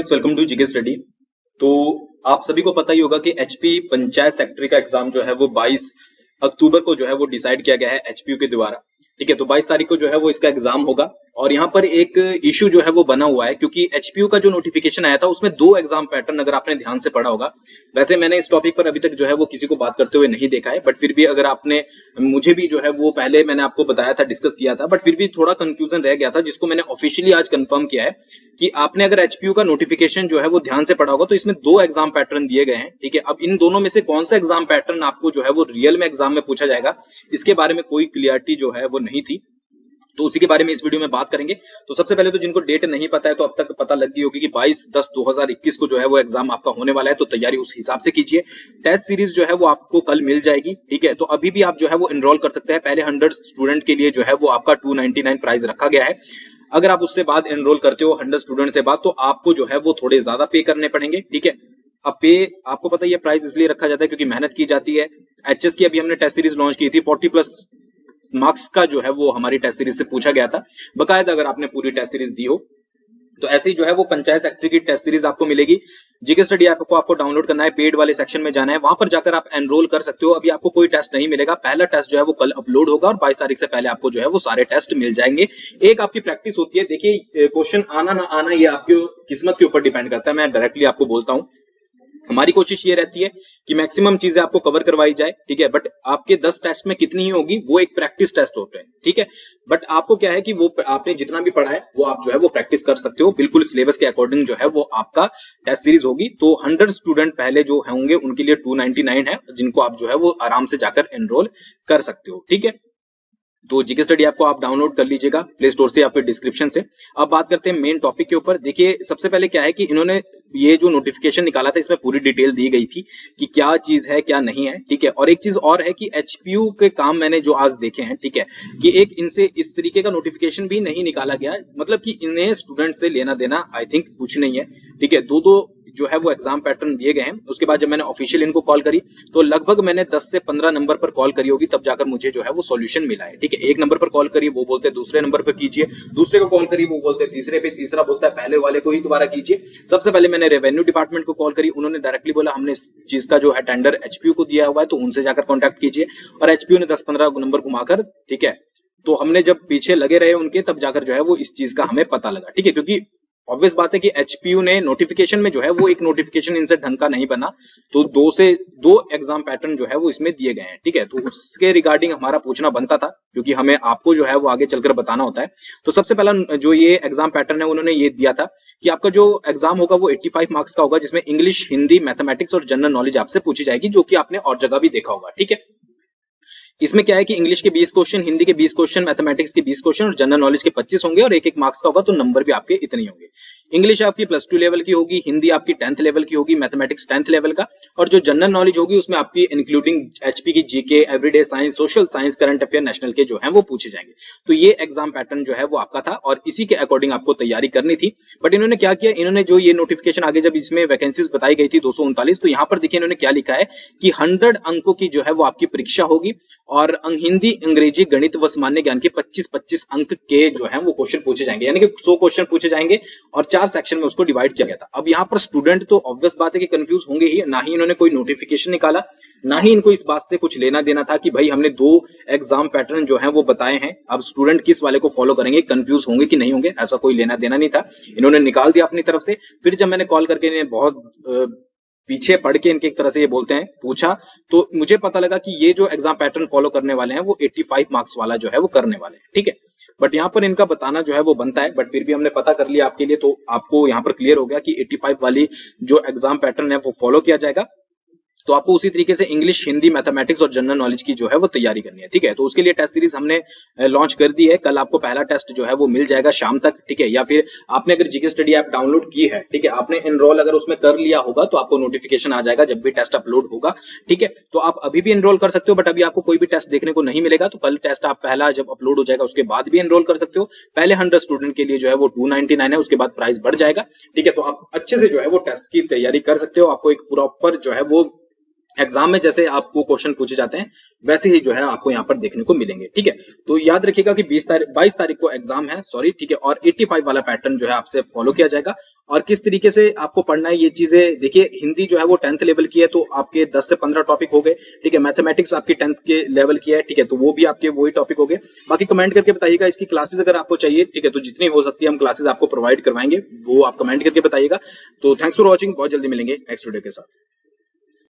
Friends, welcome to GK study. तो आप सभी को पता ही होगा कि एचपी पंचायत सेक्रेटरी का एग्जाम जो है वो 22 अक्टूबर को जो है वो डिसाइड किया गया है एचपीयू के द्वारा। ठीक है, तो 22 तारीख को जो है वो इसका एग्जाम होगा। और यहाँ पर एक इश्यू जो है वो बना हुआ है क्योंकि एचपीयू का जो नोटिफिकेशन आया था उसमें 2 एग्जाम पैटर्न, अगर आपने ध्यान से पढ़ा होगा। वैसे मैंने इस टॉपिक पर अभी तक जो है वो किसी को बात करते हुए नहीं देखा है, बट फिर भी अगर आपने, मुझे भी जो है वो पहले मैंने आपको बताया था, डिस्कस किया था, बट फिर भी थोड़ा कंफ्यूजन रह गया था, जिसको मैंने ऑफिशियली आज कंफर्म किया है कि आपने अगर एचपीयू का नोटिफिकेशन जो है वो ध्यान से पढ़ा होगा तो इसमें 2 एग्जाम पैटर्न दिए गए हैं। ठीक है, अब इन दोनों में से कौन सा एग्जाम पैटर्न आपको जो है वो रियल में एग्जाम में पूछा जाएगा, इसके बारे में कोई क्लियरिटी जो है वो नहीं थी, तो उसी के बारे में इस वीडियो में बात करेंगे। तो सबसे पहले तो जिनको डेट नहीं पता है तो अब तक पता लग गई होगी कि 22/10/2021 को जो है वो एग्जाम आपका होने वाला है, तो तैयारी उस हिसाब से कीजिए। टेस्ट सीरीज जो है वो आपको कल मिल जाएगी। ठीक है, तो अभी भी आप जो है वो एनरोल कर सकते हैं। पहले 100 स्टूडेंट के लिए जो है वो आपका 299 प्राइस रखा गया है। अगर आप उससे बाद एनरोल करते हो 100 स्टूडेंट से बाद, तो आपको जो है वो थोड़े ज्यादा पे करने पड़ेंगे। ठीक है, अब पे आपको पता है ये प्राइस इसलिए रखा जाता है क्योंकि मेहनत की जाती है। एचएस की अभी हमने टेस्ट सीरीज लॉन्च की थी, 40+ मार्क्स का जो है वो हमारी टेस्ट सीरीज से पूछा गया था बकायदा, अगर आपने पूरी टेस्ट सीरीज दी हो। तो ऐसे ही जो है वो पंचायत सेक्रेटरी की टेस्ट सीरीज आपको मिलेगी। जीके स्टडी ऐप को आपको डाउनलोड करना है, पेड वाले सेक्शन में जाना है, वहां पर जाकर आप एनरोल कर सकते हो। अभी आपको कोई टेस्ट नहीं मिलेगा, पहला टेस्ट जो है वो कल अपलोड होगा और 22 तारीख से पहले आपको जो है वो सारे टेस्ट मिल जाएंगे। एक आपकी प्रैक्टिस होती है। देखिए, क्वेश्चन आना ना आना ये आपकी किस्मत के ऊपर डिपेंड करता है। मैं डायरेक्टली आपको बोलता हूं, हमारी कोशिश ये रहती है कि मैक्सिमम चीजें आपको कवर करवाई जाए। ठीक है, बट आपके 10 टेस्ट में कितनी ही होगी वो एक प्रैक्टिस टेस्ट होते हैं। ठीक है, बट आपको क्या है कि वो आपने जितना भी पढ़ा है वो आप जो है वो प्रैक्टिस कर सकते हो, बिल्कुल सिलेबस के अकॉर्डिंग जो है वो आपका टेस्ट सीरीज होगी। तो 100 स्टूडेंट पहले जो होंगे उनके लिए 299 है, जिनको आप जो है वो आराम से जाकर एनरोल कर सकते हो। ठीक है, तो जीके स्टडी ऐप को आप डाउनलोड कर लीजिएगा प्ले स्टोर से या फिर डिस्क्रिप्शन से। अब बात करते हैं मेन टॉपिक के ऊपर। देखिए, सबसे पहले क्या है कि इन्होंने ये जो नोटिफिकेशन निकाला था इसमें पूरी डिटेल दी गई थी कि क्या चीज है क्या नहीं है। ठीक है, और एक चीज और है कि एचपीयू के काम मैंने जो आज देखे हैं, ठीक है, कि एक इनसे इस तरीके का नोटिफिकेशन भी नहीं निकाला गया, मतलब कि इन्हें स्टूडेंट से लेना देना आई थिंक कुछ नहीं है। ठीक है, दो जो है वो एग्जाम पैटर्न दिए गए हैं। उसके बाद जब मैंने ऑफिशियल इनको कॉल करी तो लगभग मैंने 10 से 15 नंबर पर कॉल करी होगी, तब जाकर मुझे जो है वो सॉल्यूशन मिला है। ठीक है, एक नंबर पर कॉल करी, वो बोलते हैं दूसरे नंबर पर कीजिए, दूसरे को कॉल करी, वो बोलते हैं तीसरे पे, तीसरा बोलता है पहले वाले को ही दोबारा कीजिए। सबसे पहले मैंने रेवेन्यू डिपार्टमेंट को कॉल करी, उन्होंने डायरेक्टली बोला हमने इस चीज का जो है टेंडर एचपीयू को दिया हुआ है, तो उनसे जाकर कॉन्टैक्ट कीजिए। और एचपीयू ने 10-15 नंबर घुमाकर, ठीक है, तो हमने जब पीछे लगे रहे उनके, तब जाकर जो है वो इस चीज का हमें पता लगा। ठीक है, क्योंकि ऑब्वियस बात है कि एचपीयू ने नोटिफिकेशन में जो है वो एक नोटिफिकेशन इनसे ढंग का नहीं बना, तो 2 एग्जाम पैटर्न जो है वो इसमें दिए गए हैं। ठीक है, तो उसके रिगार्डिंग हमारा पूछना बनता था क्योंकि हमें आपको जो है वो आगे चलकर बताना होता है। तो सबसे पहला जो ये एग्जाम पैटर्न है उन्होंने ये दिया था कि आपका जो एग्जाम होगा वो 85 मार्क्स का होगा, जिसमें इंग्लिश, हिंदी, मैथमेटिक्स और जनरल नॉलेज आपसे पूछी जाएगी, जो कि आपने और जगह भी देखा होगा। ठीक है, इसमें क्या है कि इंग्लिश के 20 क्वेश्चन, हिंदी के 20 क्वेश्चन, मैथमेटिक्स के 20 क्वेश्चन और जनरल नॉलेज के 25 होंगे और एक मार्क्स का होगा, तो नंबर भी आपके इतने ही होंगे। इंग्लिश आपकी +2 लेवल की होगी, हिंदी आपकी 10th लेवल की होगी, मैथमेटिक्स 10th लेवल का, और जो जनरल नॉलेज होगी उसमें आपकी इंक्लूडिंग एचपी की GK, everyday science, social science, current affair, national के जो है वो पूछे जाएंगे। तो ये एग्जाम पैटर्न जो है वो आपका था और इसी के अकॉर्डिंग आपको तैयारी करनी थी। बट इन्होंने क्या किया, इन्होंने जो ये नोटिफिकेशन आगे जब इसमें वैकेंसीज बताई गई थी 239, तो यहाँ पर देखिए इन्होंने क्या लिखा है कि 100 अंकों की जो है वो आपकी परीक्षा होगी और हिंदी, अंग्रेजी, गणित व सामान्य ज्ञान के 25-25 अंक के जो है वो क्वेश्चन पूछे जाएंगे, यानी कि 100 क्वेश्चन पूछे जाएंगे और 4 सेक्शन में उसको डिवाइड किया गया था। अब यहाँ पर स्टूडेंट तो ऑब्वियस बात है कि कंफ्यूज होंगे ही, ना ही इन्होंने कोई नोटिफिकेशन निकाला, ना ही इनको इस बात से कुछ लेना देना था कि भाई हमने 2 एग्जाम पैटर्न जो है वो बताए हैं, अब स्टूडेंट किस वाले को फॉलो करेंगे, कंफ्यूज होंगे कि नहीं होंगे, ऐसा कोई लेना देना नहीं था। इन्होंने निकाल दिया अपनी तरफ से। फिर जब मैंने कॉल करके इन्हें बहुत पीछे पढ़ के इनके एक तरह से ये बोलते हैं पूछा, तो मुझे पता लगा कि ये जो एग्जाम पैटर्न फॉलो करने वाले हैं वो 85 मार्क्स वाला जो है वो करने वाले हैं। ठीक है, बट यहाँ पर इनका बताना जो है वो बनता है, बट फिर भी हमने पता कर लिया आपके लिए, तो आपको यहाँ पर क्लियर हो गया कि 85 वाली जो एग्जाम पैटर्न है वो फॉलो किया जाएगा। तो आपको उसी तरीके से इंग्लिश, हिंदी, मैथमेटिक्स और जनरल नॉलेज की जो है वो तैयारी करनी है। ठीक है, तो उसके लिए टेस्ट सीरीज हमने लॉन्च कर दी है। कल आपको पहला टेस्ट जो है वो मिल जाएगा शाम तक। ठीक है, या फिर आपने अगर जीके स्टडी ऐप डाउनलोड की है, ठीक है, आपने एनरोल अगर उसमें कर लिया होगा तो आपको नोटिफिकेशन आ जाएगा जब भी टेस्ट अपलोड होगा। ठीक है, तो आप अभी भी एनरोल कर सकते हो, बट अभी आपको कोई भी टेस्ट देखने को नहीं मिलेगा। तो कल टेस्ट आप पहला जब अपलोड हो जाएगा उसके बाद भी एनरोल कर सकते हो। पहले 100 स्टूडेंट के लिए जो है वो 299 है, उसके बाद प्राइस बढ़ जाएगा। ठीक है, तो आप अच्छे से जो है वो टेस्ट की तैयारी कर सकते हो। आपको एक प्रॉपर जो है वो एग्जाम में जैसे आपको क्वेश्चन पूछे जाते हैं वैसे ही जो है आपको यहाँ पर देखने को मिलेंगे। ठीक है, तो याद रखिएगा कि 22 तारीख को एग्जाम है, सॉरी, ठीक है, और 85 वाला पैटर्न जो है आपसे फॉलो किया जाएगा। और किस तरीके से आपको पढ़ना है ये चीजें देखिए, हिंदी जो है वो 10th लेवल की है तो आपके 10 से 15 टॉपिक हो गए। ठीक है, मैथमेटिक्स आपकी 10th के लेवल की है, ठीक है, तो वो भी आपके वही टॉपिक हो गए। बाकी कमेंट करके बताइएगा इसकी क्लासेस अगर आपको चाहिए, ठीक है, तो जितनी हो सकती है हम क्लासेस आपको प्रोवाइड करवाएंगे, वो आप कमेंट करके बताइएगा। तो थैंक्स फॉर वॉचिंग, बहुत जल्दी मिलेंगे नेक्स्ट वीडियो के साथ।